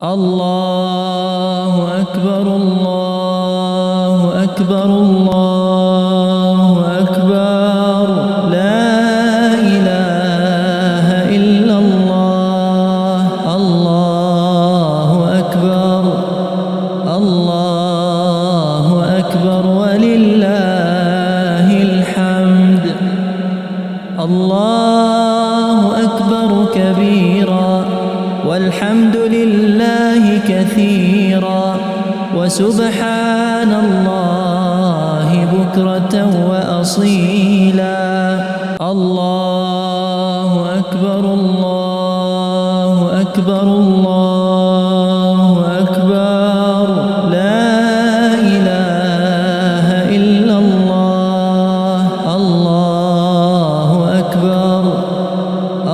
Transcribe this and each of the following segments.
الله أكبر الله أكبر الله أكبر لا إله إلا الله الله أكبر الله أكبر ولله الحمد الله أكبر كبيرا والحمد لله كثيرا وسبحان الله بكرة وأصيلا الله أكبر الله أكبر الله أكبر لا إله إلا الله الله أكبر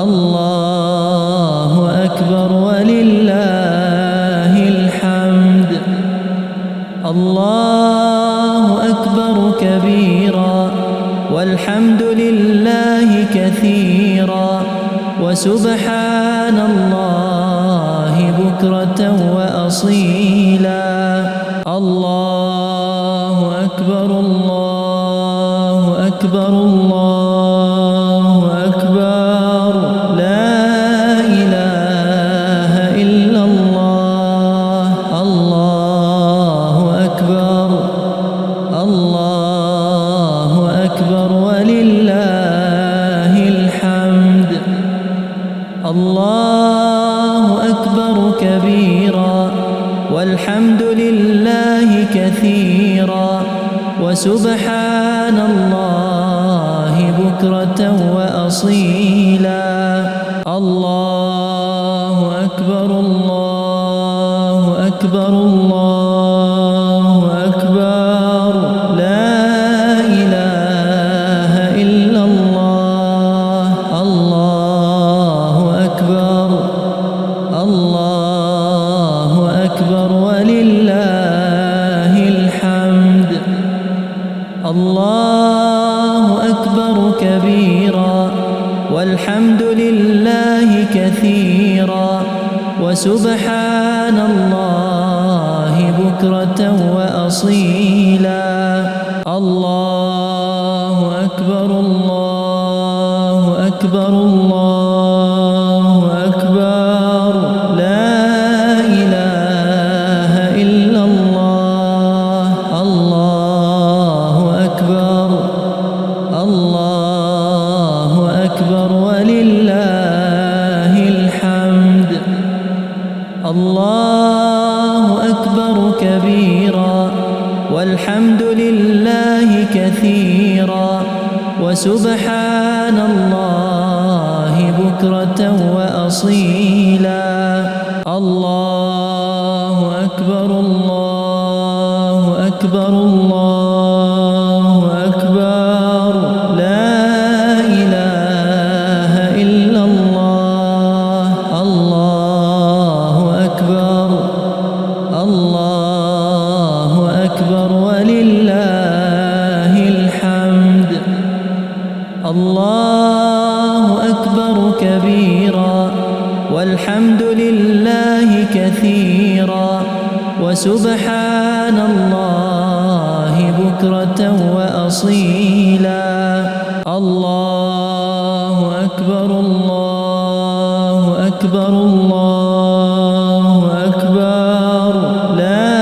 الله أكبر ولله الحمد الله أكبر كبيرا والحمد لله كثيرا وسبحان الله بكرة وأصيلا الله أكبر الله أكبر الله أكبر لا إله إلا الله الله أكبر الله أكبر ولله الحمد الله أكبر كبيرا والحمد لله كثيرا وسبحان الله بكرة وأصيلا الله أكبر الله أكبر الله أكبر لا إله إلا الله الله أكبر الله أكبر ولله الحمد الله أكبر كبيرا والحمد لله كثيرا وسبحان الله بكرة وأصيلا الله أكبر الله أكبر الله أكبر لا إله إلا الله الله أكبر الله أكبر ولله الحمد الله أكبر كبيرا والحمد لله كثيرا وسبحان الله بكرة وأصيلا الله أكبر الله أكبر الله أكبر لا إله إلا الله الله أكبر الله أكبر ولله الحمد الله أكبر كبيرا والحمد لله كثيرا وسبحان الله بكرة وأصيلا الله أكبر الله أكبر الله أكبر لا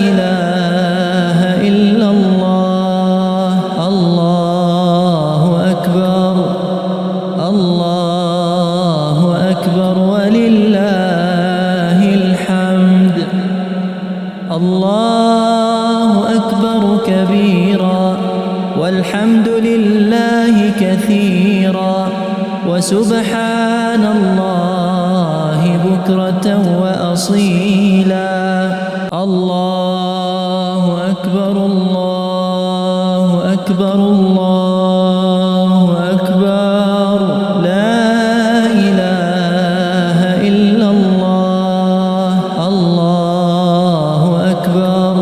إله إلا الله الله أكبر الله أكبر ولله الحمد الله أكبر كبيرا والحمد لله كثيرا وسبحان الله بكرة وأصيلا الله أكبر الله أكبر الله أكبر لا إله إلا الله الله أكبر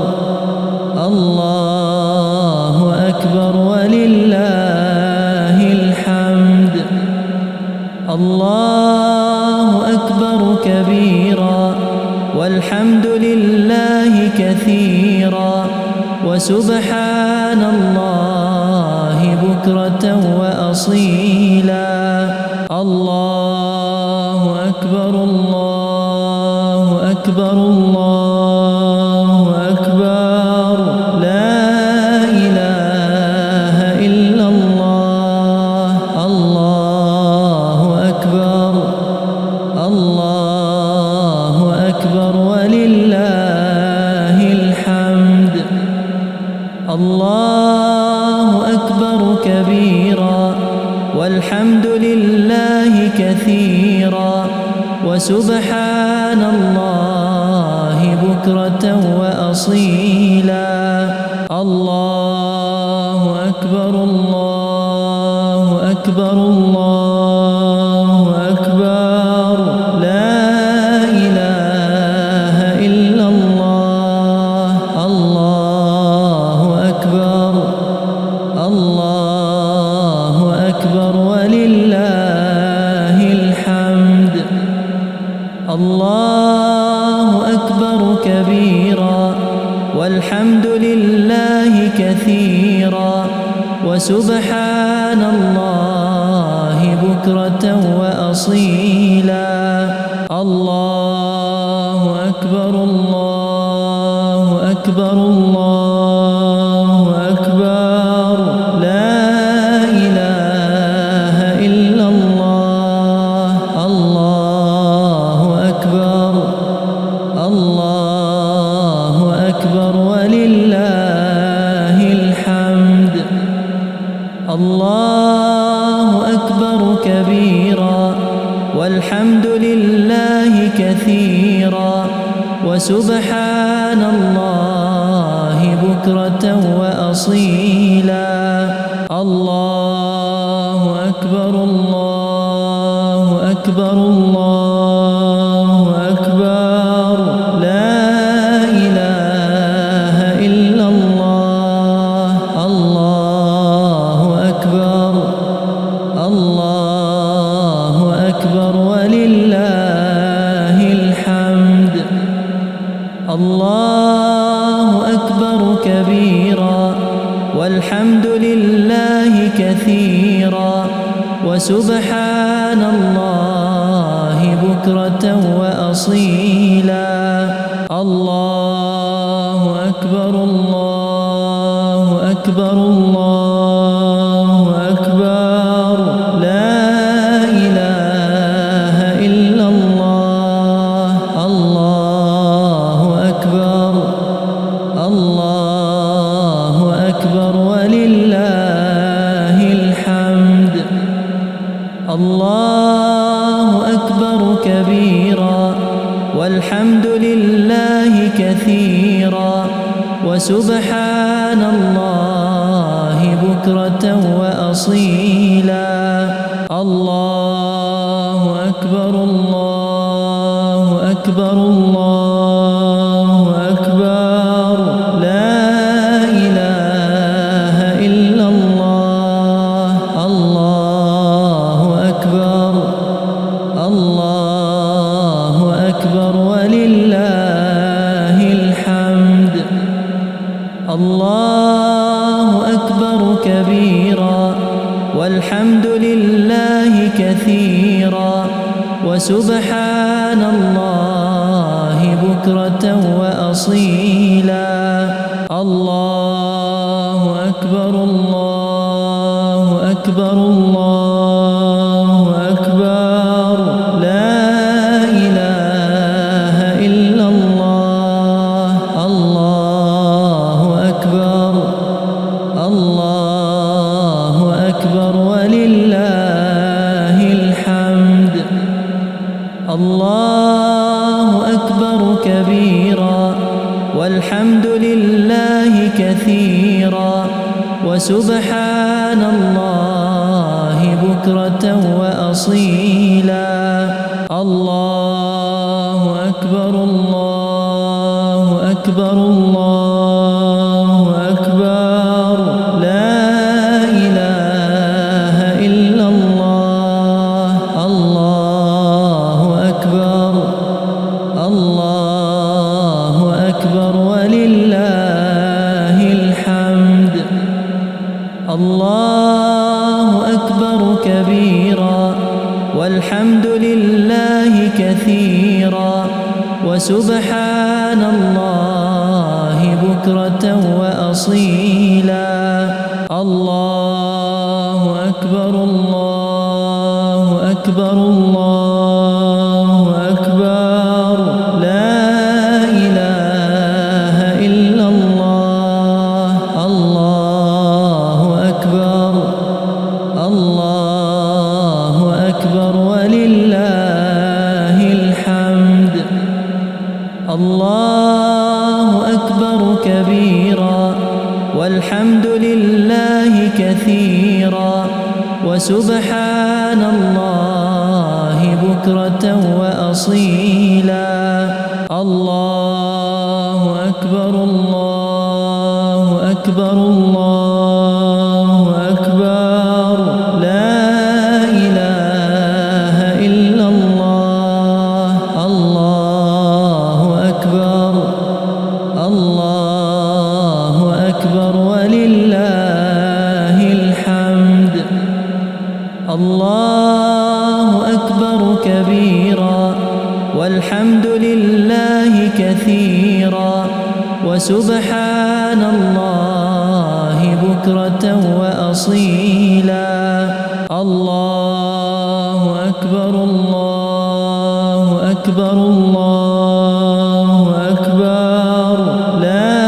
الله أكبر ولله الحمد الله أكبر كبيرا والحمد لله كثيرا وسبحان الله بكرة وأصيلا. الله أكبر الله أكبر الله أكبر لا إله إلا الله. الله أكبر الله أكبر ولله الحمد. الله أكبر كبيرا والحمد لله كثيرا وسبحان الله بكرة وأصيلا. الله أكبر الله أكبر الله أكبر لا إله إلا الله. الله أكبر الله أكبر ولله الحمد. الله أكبر كبيرا والحمد لله كثيرا وسبحان الله بكرة وأصيلا. الله أكبر الله أكبر الله أكبر لا إله إلا الله. الله أكبر الله أكبر ولله الحمد. الله أكبر كبيرا والحمد لله كثيرا وسبحان الله بكرة وأصيلا. الله أكبر الله أكبر الله أكبر لا إله إلا الله. الله أكبر الله أكبر ولله الحمد. الله أكبر كبيرا والحمد لله كثيرا وسبحان الله بكرة وأصيلا. الله أكبر الله أكبر الله أكبر لا إله إلا الله. الله أكبر الله أكبر ولله الحمد. الله أكبر كبيرا والحمد لله كثيرا وسبحان الله بكرة وأصيلا. الله أكبر الله أكبر الله أكبر لا إله إلا الله. الله أكبر الله أكبر ولله الحمد. الله أكبر كبيرا والحمد لله كثيرا وسبحان الله بكرة وأصيلا. الله أكبر الله أكبر الله أكبر لا إله إلا الله. الله أكبر الله أكبر ولله الحمد. الله أكبر كبيرا والحمد لله كثيرا وسبحان الله بكرة وأصيلا. الله أكبر الله أكبر الله أكبر لا إله إلا الله. الله أكبر الله أكبر ولله الحمد. الله أكبر كبيرا والحمد لله كثيرا وسبحان الله بكرة وأصيلا. الله أكبر الله أكبر الله أكبر لا إله إلا الله. الله أكبر الله أكبر ولله الحمد. الله أكبر كبيرا والحمد لله كثيرا وسبحان الله بكرة وأصيلا. الله أكبر الله أكبر الله أكبر لا إله إلا الله. الله أكبر الله أكبر ولله الحمد. الله أكبر كبيرا والحمد لله كثيرا وسبحان الله بكرة وأصيلا. الله أكبر الله أكبر الله أكبر لا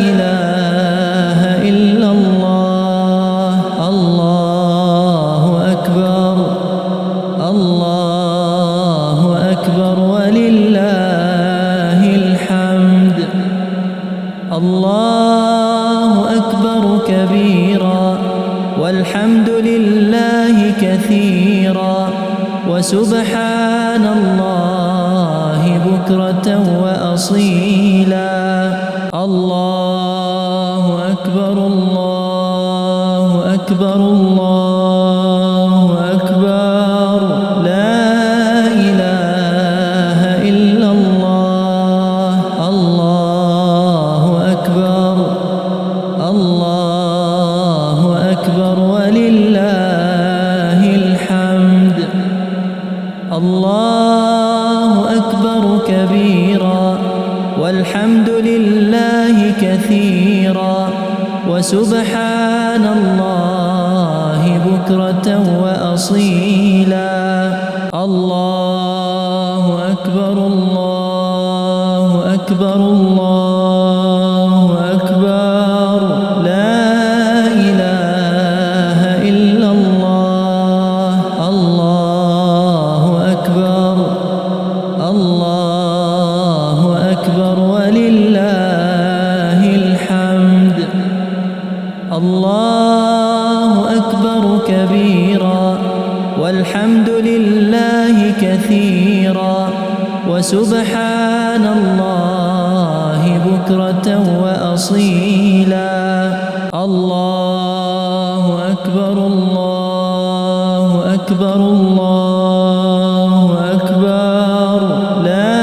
إله إلا الله. الله أكبر الله أكبر ولله الحمد. الله أكبر كبيرا والحمد لله كثيرا وسبحان الله بكرة وأصيلا. الله أكبر الله أكبر الله أكبر لا إله إلا الله. الله أكبر الله أكبر ولله الحمد. الله أكبر كبيرا والحمد لله كثيرا وسبحان الله بكرة وأصيلا. الله أكبر الله أكبر الله أكبر لا إله إلا الله. الله أكبر الله أكبر ولله الحمد. الله أكبر كبيرا والحمد لله كثيرا وسبحان الله بكرة وأصيلا. الله أكبر الله أكبر الله أكبر لا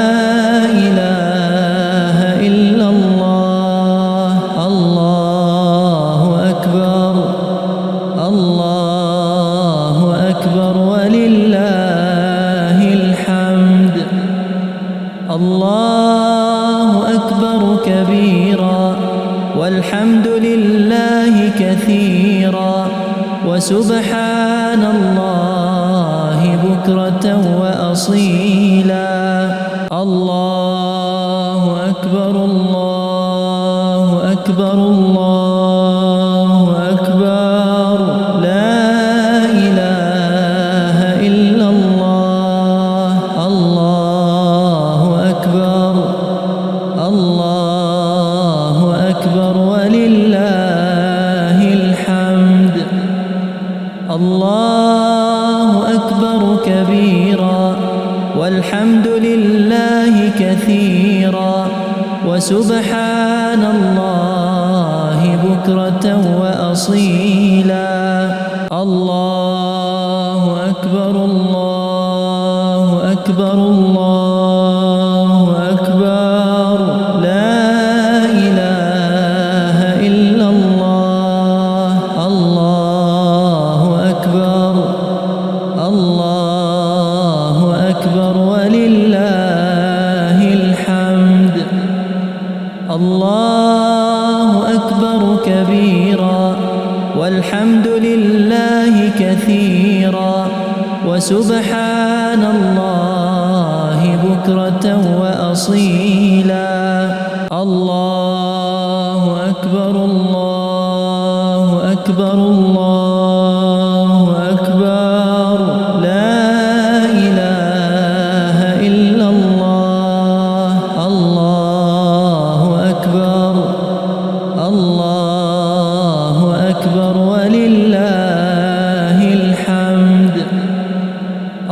إله إلا الله. الله أكبر الله أكبر ولله الحمد. الله أكبر كبيرا والحمد لله كثيرا وسبحان الله بكرة وأصيلا. الله أكبر الله أكبر الله أكبر لا إله إلا الله. الله أكبر الله أكبر ولله الحمد. الله أكبر كبيرا والحمد لله كثيرا وسبحان الله بكرة وأصيلا. الله أكبر الله أكبر الله أكبر لا الله أكبر كبيرا والحمد لله كثيرا وسبحان الله بكرة وأصيلا. الله أكبر الله أكبر الله أكبر لا إله إلا الله. الله أكبر الله أكبر ولله الحمد.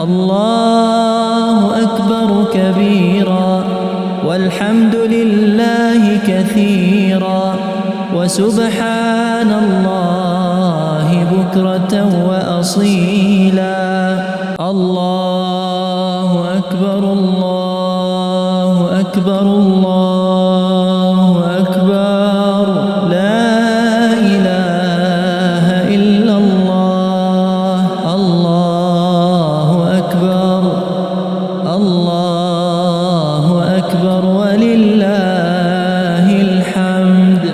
الله أكبر كبيرا والحمد لله كثيرا وسبحان الله بكرة وأصيلا. الله أكبر الله أكبر الله أكبر لا إله إلا الله. الله أكبر الله أكبر ولله الحمد.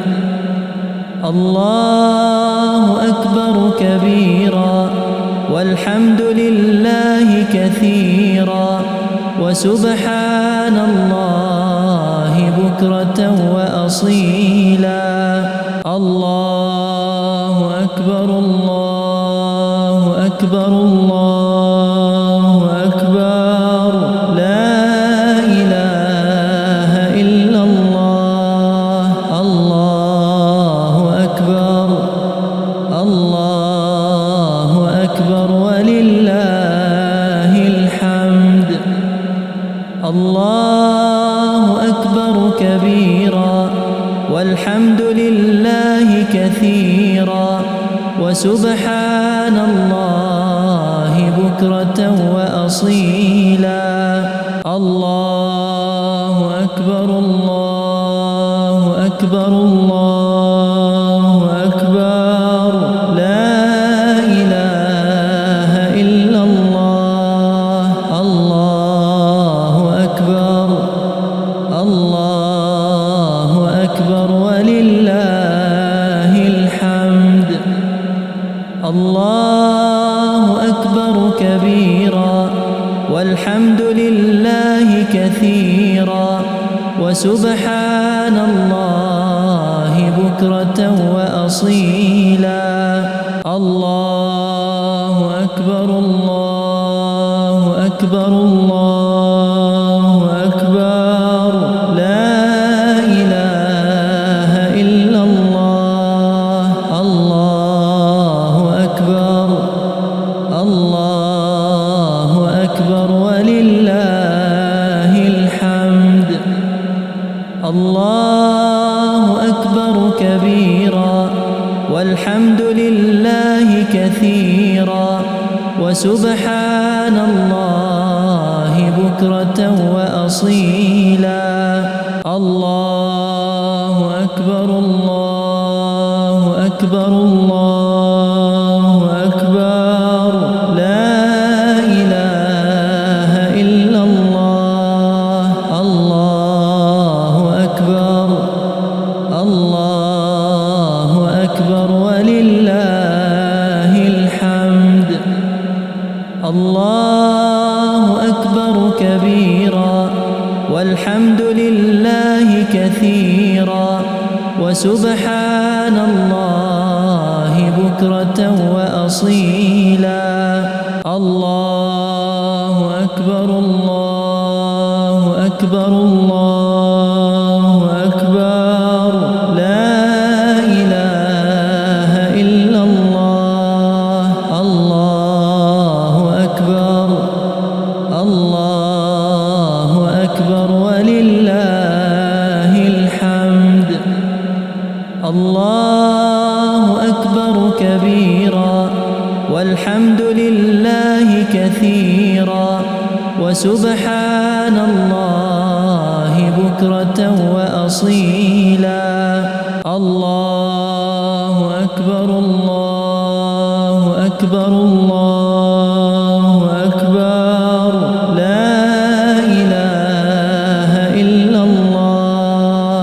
الله أكبر كبيرا والحمد لله كثيرا وسبحان الله بكرة وأصيلا. الله أكبر الله أكبر الله أكبر لا إله إلا الله. الله أكبر الله أكبر ولله الحمد. الله أكبر كبيرا والحمد لله كثيرا وسبحان الله بكرة وأصيلا. الله أكبر الله أكبر الله أكبر لا إله إلا الله. الله أكبر الله أكبر ولله الحمد. الله أكبر كبيرا والحمد لله كثيرا وسبحان الله بكرة وأصيلا. الله أكبر الله أكبر الله أكبر لا إله إلا الله. الله أكبر الله أكبر ولله الحمد. الله أكبر كبيرا والحمد لله كثيرا وسبحان الله بكرة وأصيلا. الله أكبر الله أكبر الله أكبر لا إله إلا الله. الله أكبر الله أكبر ولله الحمد. الله أكبر كبيرا والحمد لله كثيرا وسبحان الله بكرة وأصيلا. الله أكبر الله أكبر الله أكبر لا إله إلا الله. الله أكبر الله أكبر ولله الحمد. الله أكبر كبيرا والحمد لله كثيرا وسبحان الله بكرة وأصيلا. الله أكبر الله أكبر الله أكبر لا إله إلا الله.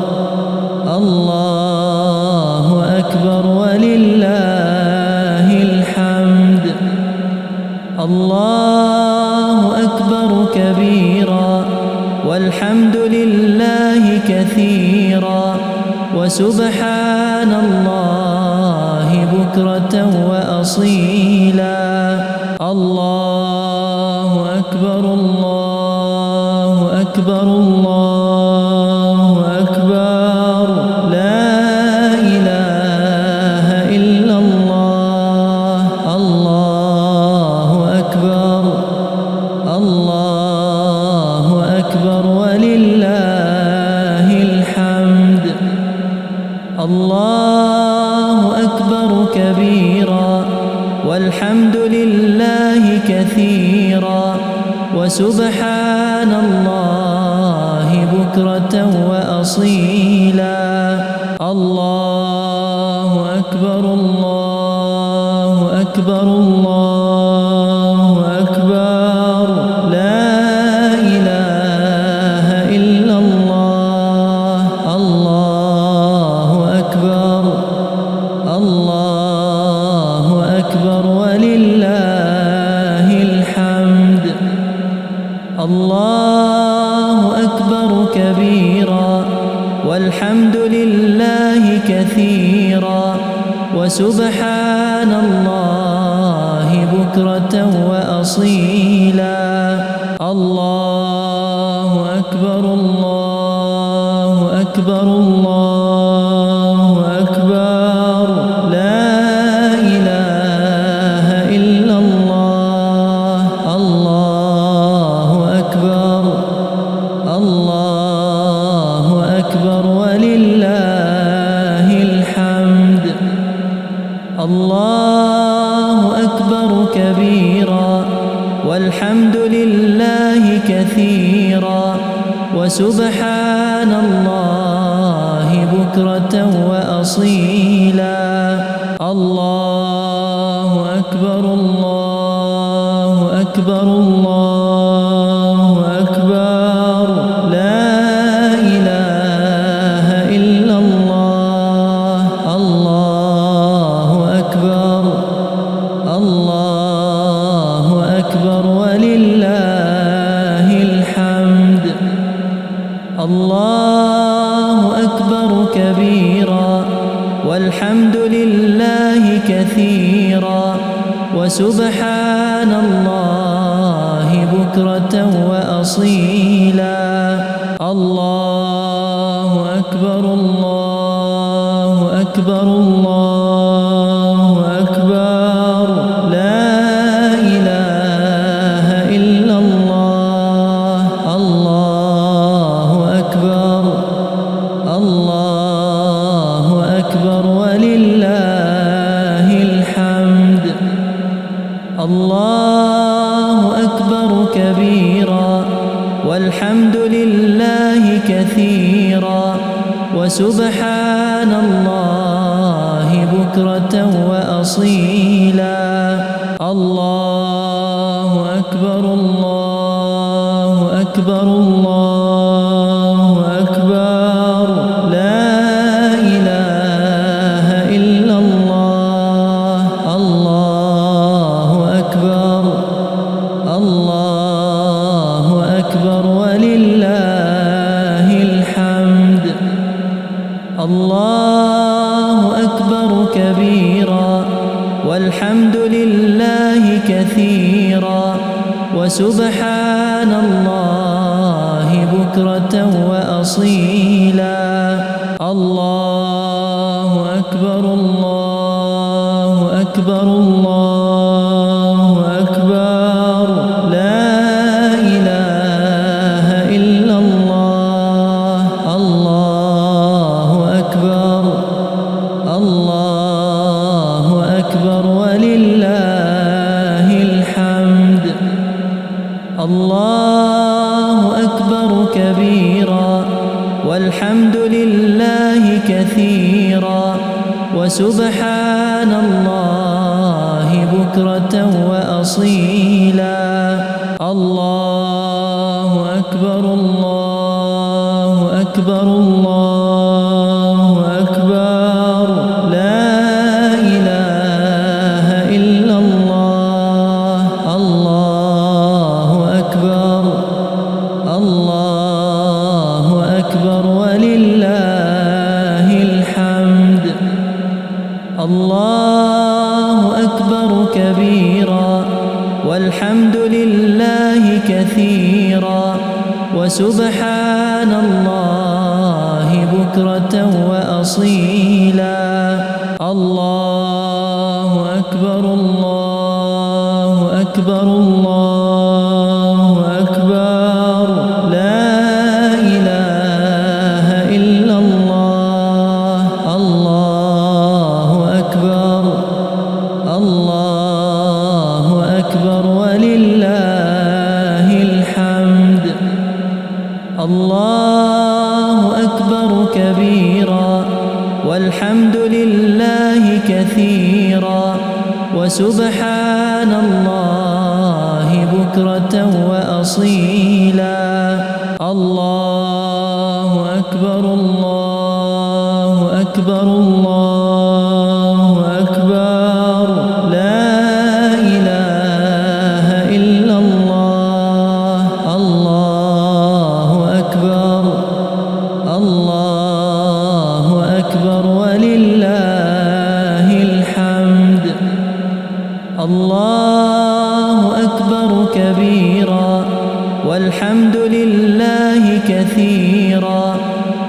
الله أكبر ولله الحمد. الله أكبر كبيرا والحمد لله كثيرا وسبحان الله بكرة وأصيلا. الله أكبر الله أكبر الله أكبر لا إله إلا الله. الله أكبر. وسبحان الله بكرة وأصيلا. الله أكبر الله أكبر الله أكبر، لا إله إلا الله. الله أكبر الله أكبر ولله الحمد. الله أكبر كبيرا والحمد لله كثيرا وسبحان الله بكرة وأصيلا. الله أكبر الله أكبر الله أكبر، لا إله إلا الله. الله أكبر الله أكبر ولله الحمد. الله أكبر كبيرا والحمد لله كثيرا وسبحان الله بكرة وأصيلا. الله أكبر الله أكبر الله أكبر، لا إله إلا الله. الله أكبر الله أكبر ولله الحمد. الله أكبر كبيرا والحمد لله كثيرا وسبحان الله بكرة وأصيلا. الله أكبر الله أكبر الله أكبر، لا إله إلا الله. الله أكبر الله أكبر ولله الحمد. الله أكبر كبيرا والحمد لله كثيرا وسبحان الله بكرة وأصيلا. الله أكبر الله أكبر الله أكبر، لا إله إلا الله. الله أكبر الله أكبر ولله الحمد. الله أكبر كبيرا والحمد لله كثيرا وسبحان الله بكرة وأصيلا. الله أكبر الله أكبر الله أكبر، لا إله إلا الله. الله أكبر الله أكبر ولله الحمد. الله أكبر كبيرا والحمد لله كثيرا وسبحان الله بكرة وأصيلا. الله أكبر الله أكبر الله أكبر، لا إله إلا الله. الله أكبر الله أكبر ولله الحمد. الله أكبر كبيرا والحمد لله كثيرا وسبحان الله بكرة وأصيلا. الله أكبر الله أكبر الله أكبر، لا إله إلا الله. الله أكبر الله أكبر ولله الحمد. الله أكبر كبيرا والحمد لله كثيرا وسبحان الله بكرة وأصيلا. الله أكبر الله أكبر الله أكبر لا إله إلا الله. الله أكبر الله أكبر ولله الحمد. الله أكبر كبيرا والحمد لله كثيرا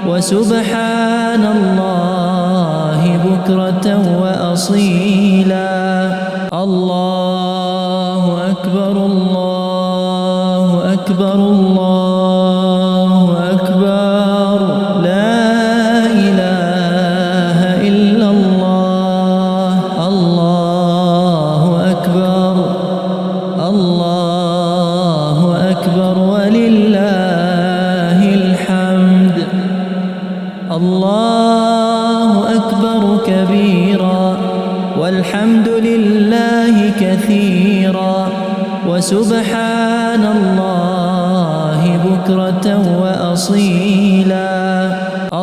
وسبحان الله بكرة وأصيلا. الله أكبر الله أكبر الله أكبر لا إله إلا الله. الله أكبر الله أكبر ولله الحمد. الله أكبر كبيرا والحمد لله كثيرا وسبحان الله بكرة وأصيلا.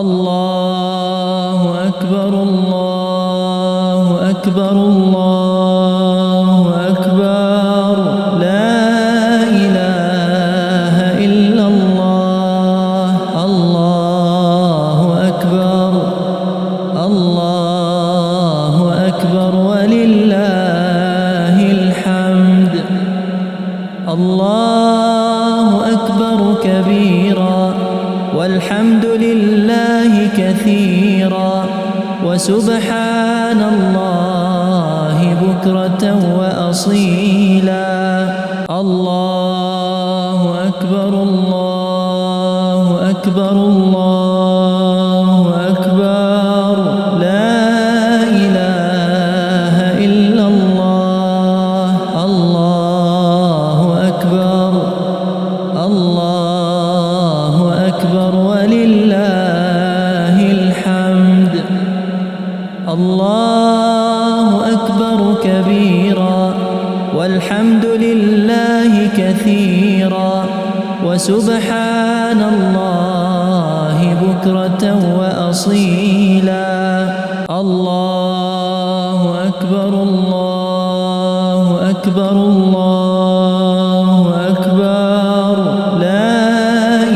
الله أكبر الله أكبر الله أكبر لا إله إلا الله. الله أكبر الله أكبر ولله الحمد. الله أكبر كبيرا والحمد لله كثيرا وسبحان الله بكرة وأصيلا. الله أكبر الله أكبر الله أكبر لا إله إلا الله. الله أكبر الله أكبر ولله الحمد. الله أكبر كبيرا والحمد لله كثيرا وسبحان الله بكرة وأصيلا. الله أكبر الله أكبر الله أكبر لا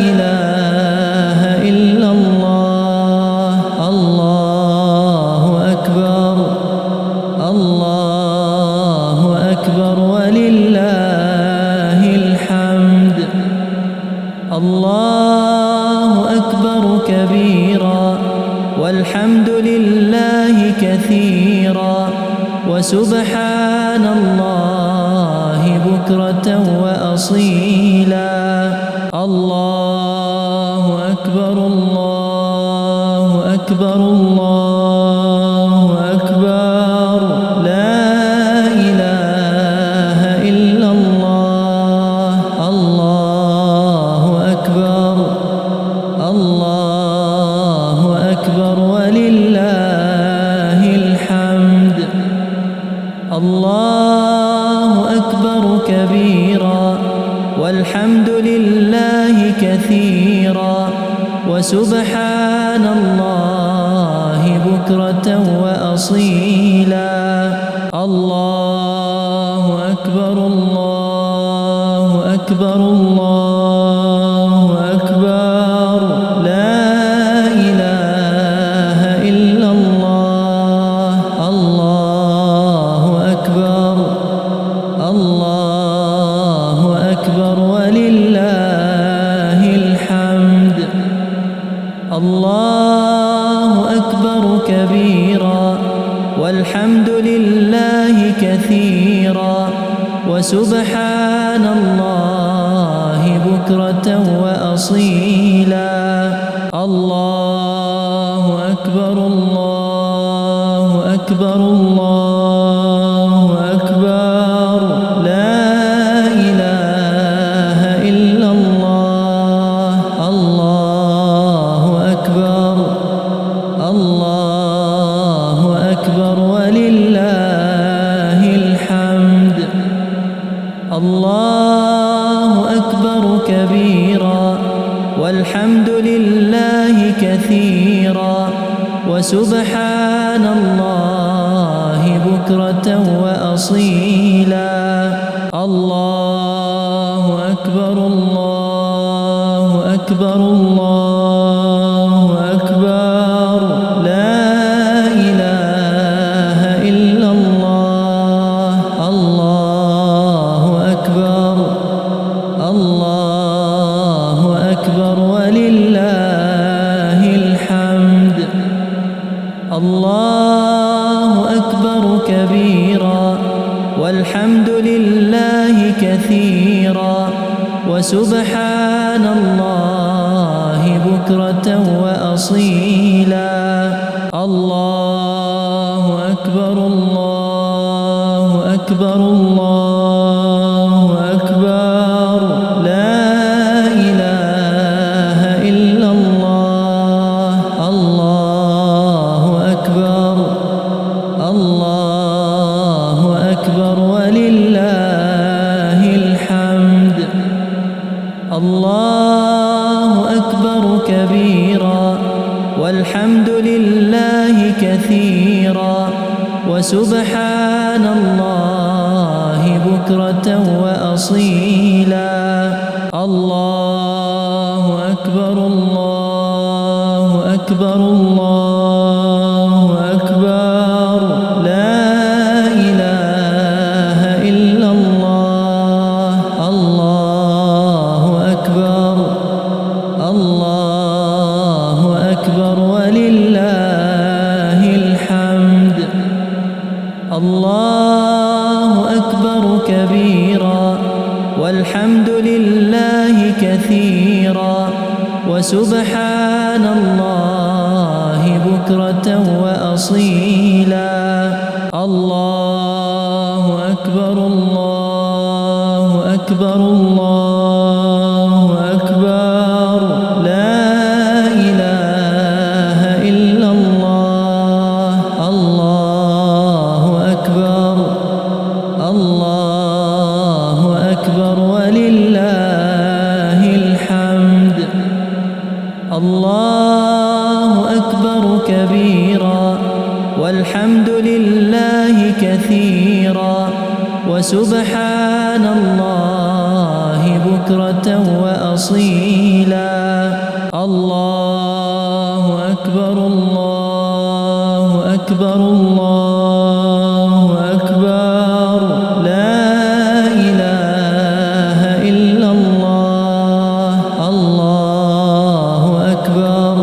إله إلا الله. الله أكبر الله أكبر ولله الحمد. الله أكبر كبيرا والحمد لله كثيرا وسبحان الله بكرة وأصيلا. الله أكبر الله أكبر الله أكبر لا إله إلا الله. الله أكبر الله أكبر ولله الحمد. الله أكبر كبيرا والحمد لله كثيرا وسبحان الله بكرة وأصيلا. الله أكبر الله أكبر الله أكبر لا إله إلا الله. الله أكبر الله أكبر ولله الحمد. الله أكبر كبيرا والحمد لله كثيرا وسبحان الله بكرة وأصيلا. الله أكبر الله أكبر الله أكبر لا إله إلا الله. الله والحمد لله كثيرا وسبحان الله بكرة وأصيلا. الله أكبر الله أكبر الله أكبر لا إله إلا الله. الله أكبر الله أكبر ولله الحمد. الله أكبر كبيرا والحمد لله كثيرا وسبحان الله بكرة وأصيلا. الله أكبر الله أكبر الله أكبر لا إله إلا الله. الله أكبر الله أكبر ولله الحمد. الله أكبر كبيرا والحمد لله كثيرا وسبحان الله بكرة وأصيلا. الله أكبر الله أكبر الله أكبر لا إله إلا الله. الله أكبر الله أكبر ولله الحمد. الله أكبر كبيرا والحمد لله كثيرا وسبحان الله بكرة وأصيلا. الله أكبر الله أكبر الله أكبر لا إله إلا الله. الله أكبر الله أكبر ولله الحمد. الله أكبر كبيرا والحمد لله كثيرا وسبحان الله بكرة وأصيلا. الله أكبر الله أكبر الله أكبر لا إله إلا الله. الله أكبر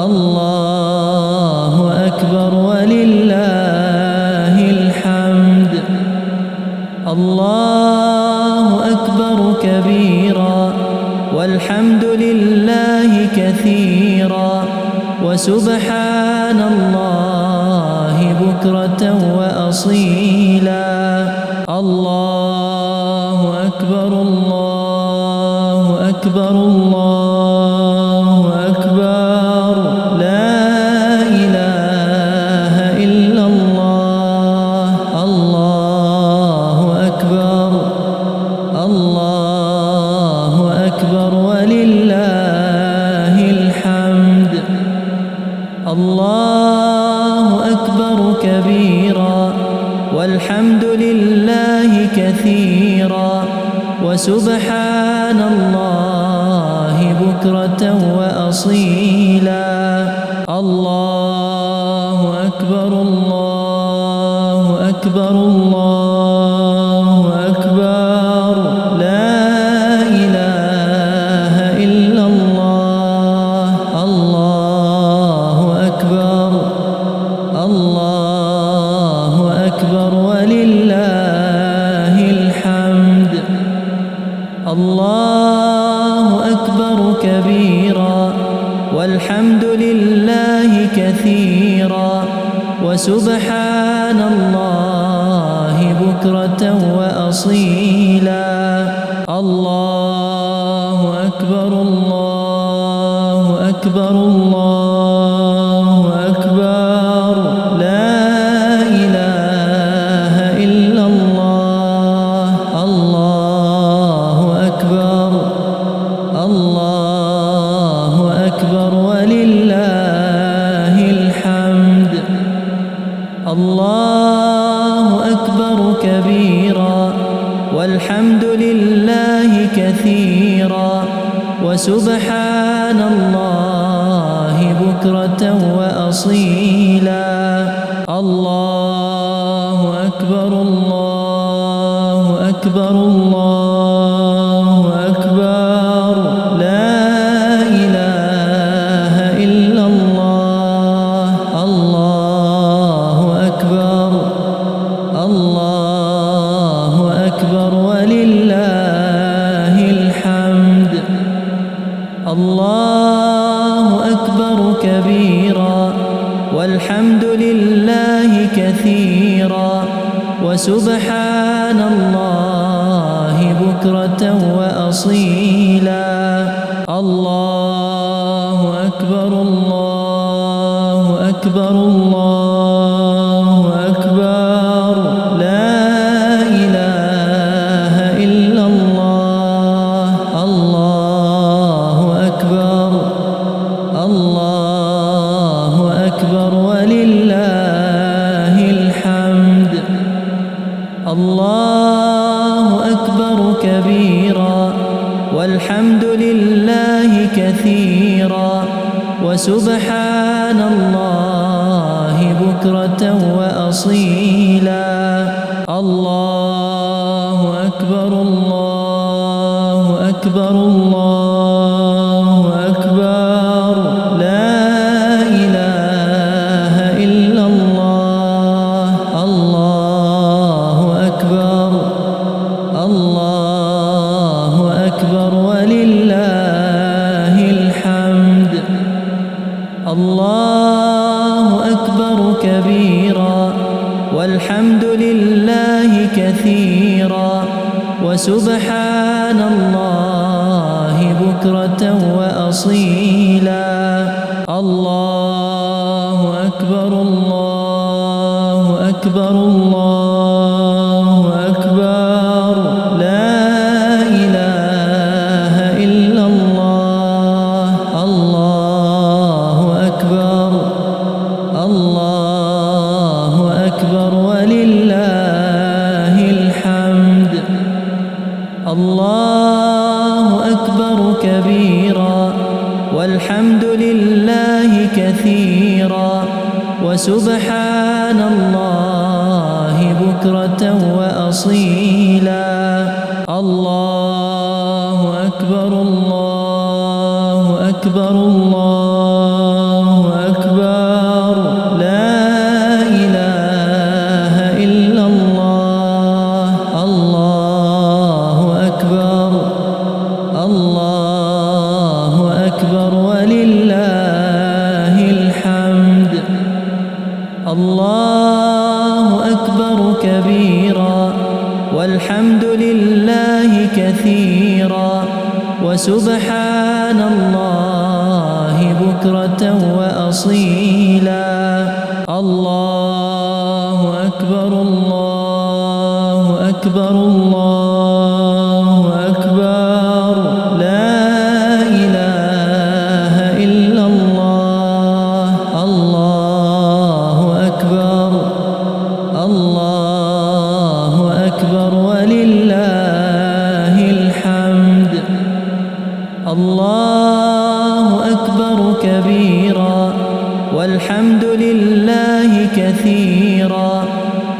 الله أكبر ولله الحمد. الله أكبر كبيرا والحمد لله كثيرا وسبحان الله بكرة وأصيلا. الله أكبر الله أكبر الله أكبر لا إله إلا الله. الله أكبر الله أكبر ولله الحمد. الله أكبر كبيرا والحمد لله كثيرا وسبحان الله بكرة وأصيلا. الله أكبر الله أكبر الله أكبر لا إله إلا الله. الله أكبر الله أكبر ولله الحمد. الله أكبر كبيرا والحمد لله كثيرا وسبحان الله بكرة وأصيلا. الله أكبر الله أكبر الله أكبر لا إله إلا الله. الله أكبر الله الله أكبر كبيرا والحمد لله كثيرا وسبحان الله بكرة وأصيلا. الله أكبر الله أكبر الله أكبر لا إله إلا الله. الله أكبر الله أكبر ولله الحمد. الله أكبر كبيرا والحمد لله كثيرا وسبحان الله بكرة وأصيلا. الله أكبر الله أكبر الله أكبر لا إله إلا الله. الله أكبر الله أكبر ولله الحمد. الله أكبر كبيرا والحمد لله كثيرا وسبحان الله بكرة وأصيلا. الله أكبر الله أكبر الله أكبر لا إله إلا الله. الله أكبر الله أكبر ولله الحمد. الله أكبر كبيرا والحمد لله كثيرا وسبحان الله بكرة وأصيلا. الله أكبر الله أكبر الله أكبر لا إله إلا الله. الله أكبر الله أكبر ولله الحمد. الله أكبر كبيرا والحمد لله كثيرا وسبحان الله بكرة وأصيلا. الله أكبر الله أكبر الله أكبر لا إله إلا الله. الله أكبر الله أكبر ولله الحمد. الله أكبر كبيرا والحمد لله كثيرا وسبحان الله بكرة وأصيلا. الله أكبر الله أكبر الله أكبر لا إله إلا الله. الله أكبر الله أكبر ولله الحمد. الله أكبر كبيرا والحمد لله كثيرا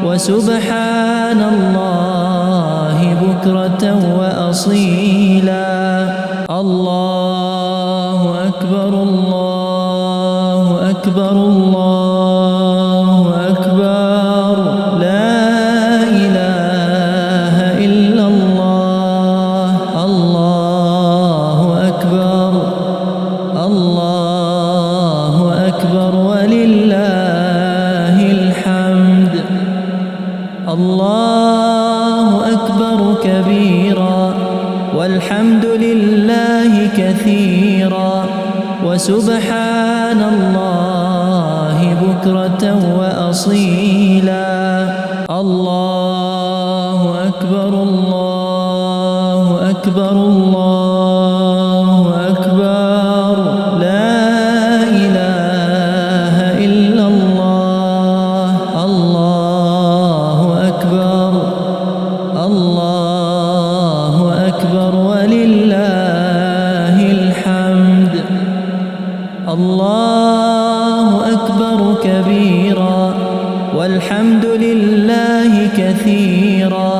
وسبحان الله بكرة وأصيلا. الله أكبر الله أكبر الله أكبر لا إله إلا الله. الله أكبر الله أكبر ولله الحمد. الله أكبر كبيرا والحمد لله كثيرا وسبحان الله بكرة وأصيلا. الله أكبر الله أكبر الله أكبر لا إله إلا الله. الله أكبر ولله الحمد. الله أكبر كبيرا والحمد لله كثيرا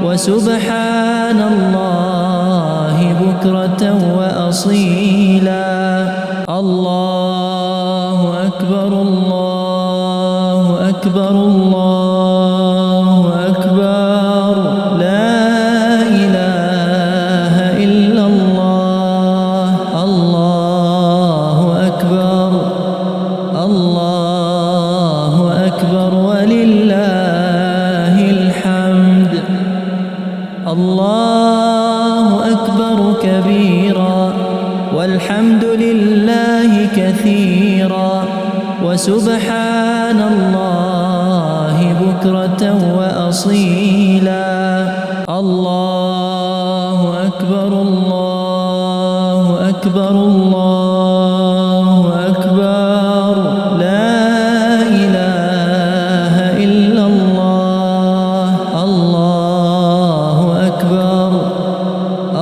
وسبحان الله بكرة وأصيلا. الله أكبر الله أكبر الله أكبر لا إله إلا الله. الله أكبر الله أكبر ولله الحمد. الله أكبر كبيرا والحمد لله كثيرا وسبحان الله بكرة وأصيلا. الله أكبر الله أكبر الله أكبر لا إله إلا الله. الله أكبر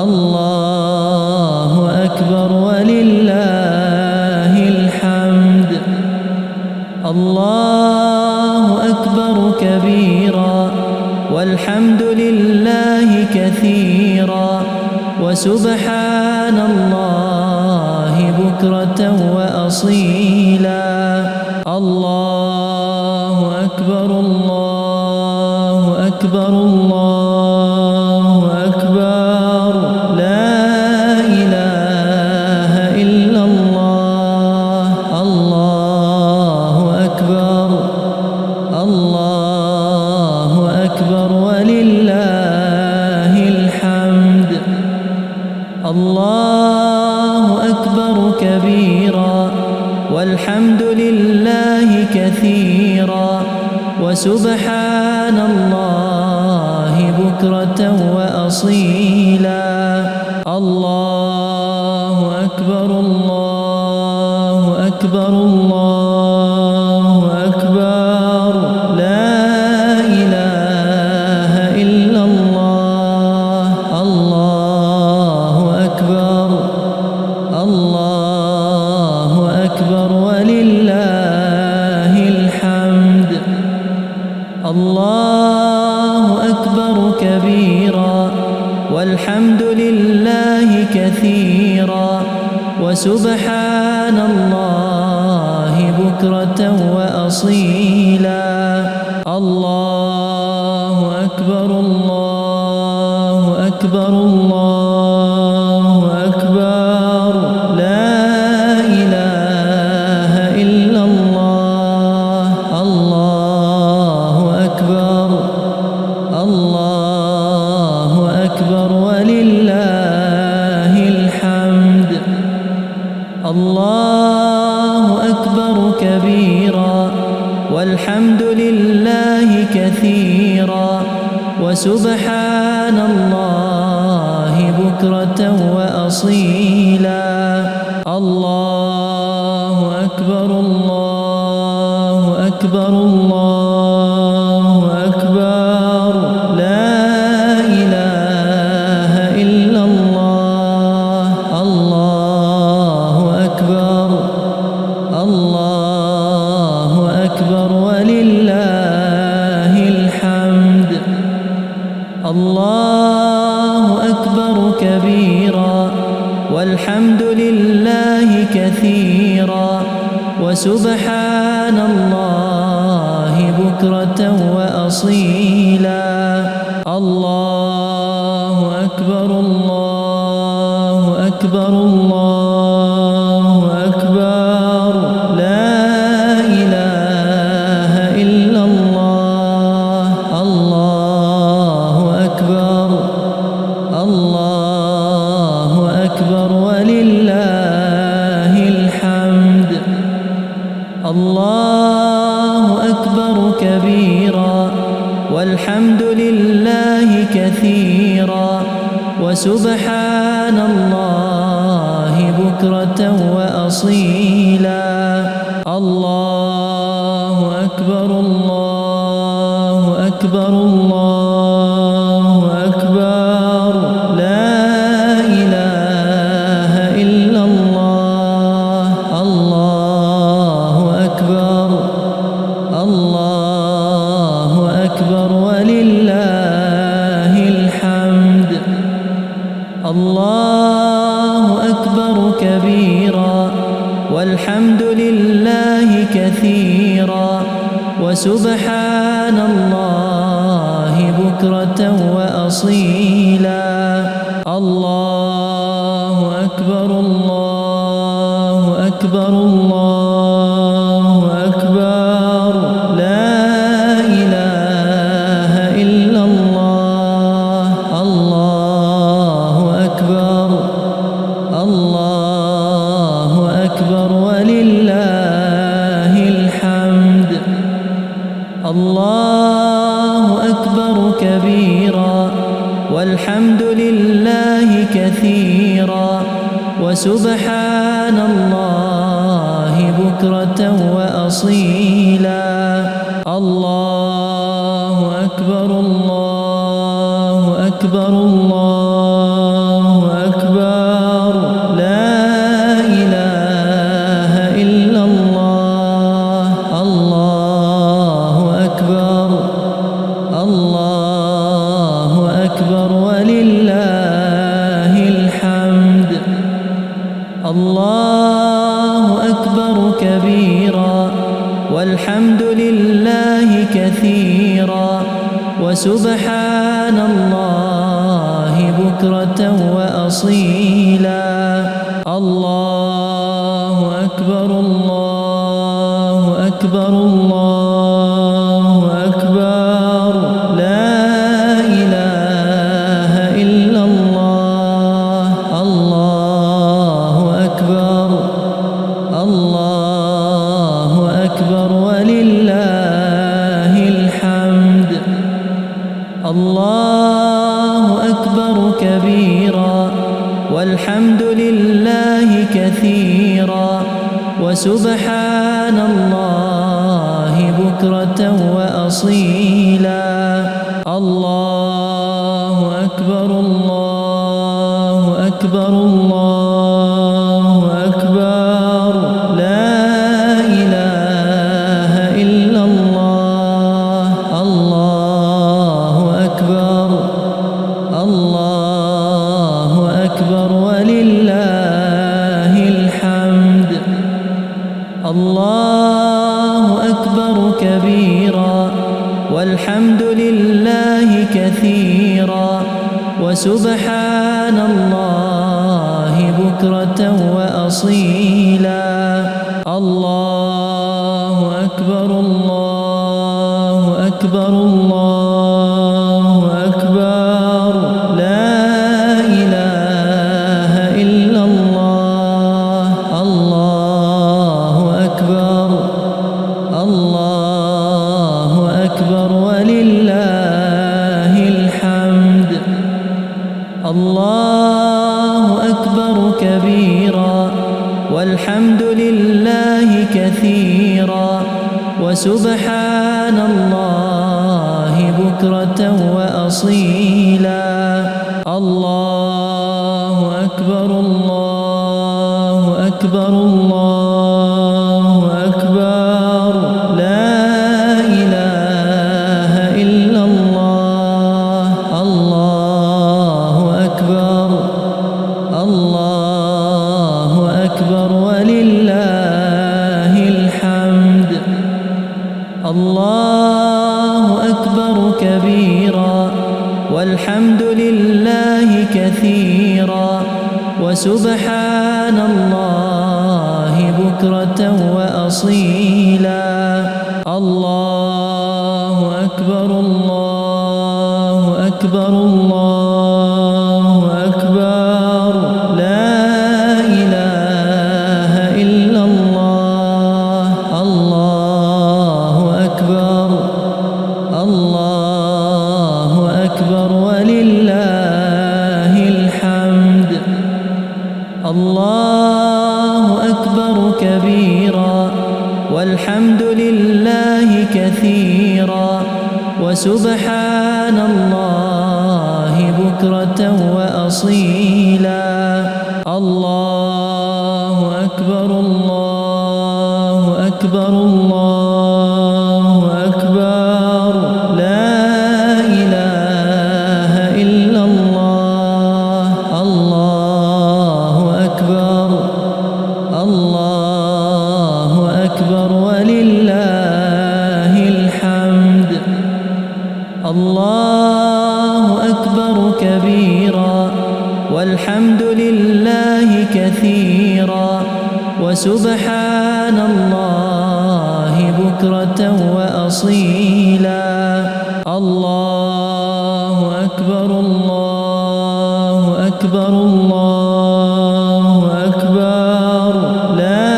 الله أكبر ولله الحمد. الله أكبر كبيرا والحمد لله كثيرا وسبحان الله بكرة وأصيلا. الله أكبر الله أكبر الله أكبر لا إله إلا الله. الله أكبر الله أكبر ولله الحمد. الله أكبر كبيرا والحمد لله كثيرا وسبحان الله بكرة وأصيلا. الله أكبر الله أكبر الله أكبر لا إله إلا الله. الله أكبر الله أكبر ولله الحمد. الله أكبر كبيرا والحمد لله كثيرا وسبحان الله بكرة وأصيلا. الله أكبر الله أكبر الله أكبر لا إله إلا الله. الله أكبر الله أكبر ولله الحمد. الله أكبر كبيرا والحمد لله كثيرا وسبحان الله بكرة وأصيلا. الله أكبر الله أكبر الله أكبر لا إله إلا الله. الله أكبر الله أكبر ولله الحمد. الله أكبر كبيرا والحمد لله كثيرا وسبحان الله بكرة وأصيلا. الله أكبر الله أكبر الله أكبر لا إله إلا الله. الله أكبر الله أكبر ولله الحمد. الله أكبر كبيرا والحمد لله كثيرا وسبحان الله بكرة وأصيلا. الله أكبر الله أكبر الله أكبر لا الله أكبر كبيرا والحمد لله كثيرا وسبحان الله بكرة وأصيلا الله أكبر الله أكبر الله أكبر لا إله إلا الله الله أكبر الله أكبر ولله الحمد الله أكبر كبيرا والحمد لله كثيرا وسبحان الله بكرة وأصيلا الله أكبر الله أكبر الله أكبر لا إله إلا الله الله أكبر الله أكبر ولله الحمد الله أكبر كبيرا والحمد لله كثيرا وسبحان الله بكرة وأصيلا الله أكبر الله أكبر الله أكبر لا إله إلا الله الله أكبر الله أكبر ولله الحمد الله أكبر كبيرا والحمد لله كثيرا وسبحان الله بكرة وأصيلا الله أكبر الله أكبر الله أكبر لا إله إلا الله الله أكبر الله أكبر ولله الحمد الله أكبر كبيرا والحمد لله كثيرا وسبحان الله بكرة وأصيلا الله أكبر الله أكبر الله أكبر لا إله إلا الله الله أكبر الله أكبر ولله الحمد الله أكبر كبيرا والحمد لله كثيرا وسبحان الله بكرة وأصيلا الله أكبر الله أكبر الله أكبر لا إله إلا الله الله أكبر الله أكبر ولله الحمد الله أكبر كبيرا والحمد لله كثيرا وسبحان الله بكرة وأصيلا الله أكبر الله أكبر الله أكبر لا إله إلا الله الله أكبر الله أكبر ولله الحمد الله أكبر كبيرا والحمد لله كثيرا وسبحان الله بكرة وأصيلا الله أكبر الله أكبر الله أكبر لا إله إلا الله الله والحمد لله كثيرا وسبحان الله بكرة وأصيلا. الله أكبر الله أكبر الله أكبر لا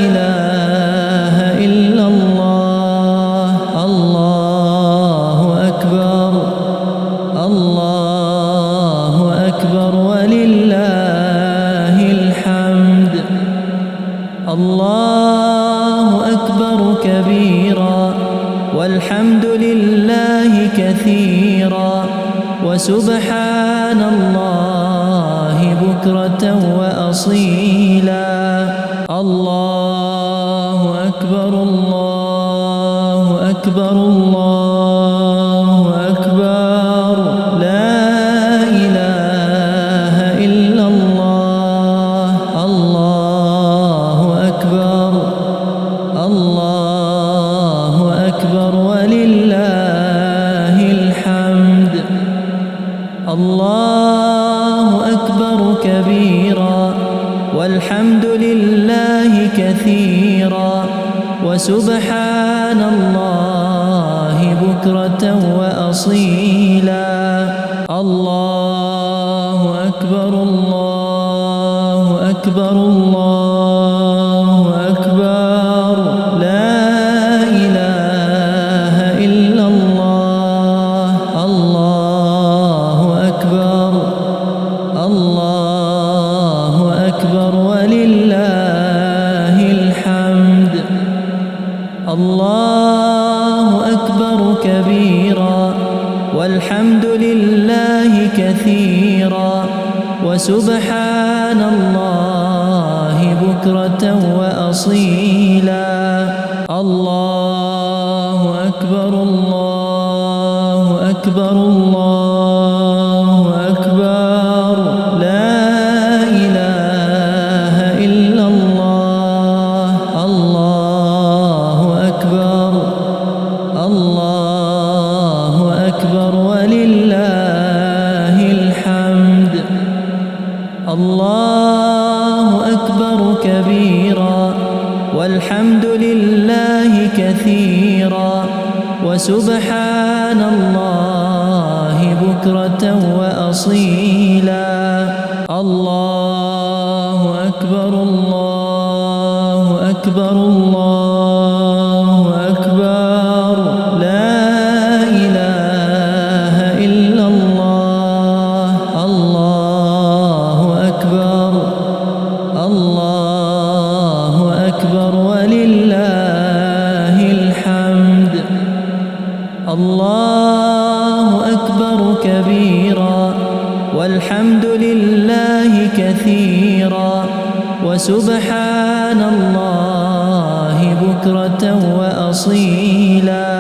إله إلا الله. الله أكبر الله أكبر ولله الحمد. الله أكبر كبيرا والحمد لله كثيرا وسبحان الله بكرة وأصيلا. الله أكبر الله أكبر الله أكبر لا إله إلا الله. الله أكبر الله أكبر ولله الحمد. الله أكبر كبيرا والحمد لله كثيرا وسبحان الله بكرة وأصيلا. الله أكبر الله أكبر الله أكبر لا إله إلا الله. الله أكبر الله أكبر ولله الحمد. الله أكبر كبيرا والحمد لله كثيرا وسبحان الله بكرة وأصيلا. الله أكبر الله أكبر الله أكبر لا إله إلا الله. الله أكبر الله أكبر ولله الحمد. الله أكبر كبيرا والحمد لله كثيرا وسبحان الله بكرة وأصيلا. الله أكبر الله أكبر الله أكبر لا إله إلا الله. الله أكبر الله أكبر ولله الحمد. الله أكبر كبيرا والحمد لله كثيرا وسبحان الله بكرة وأصيلا.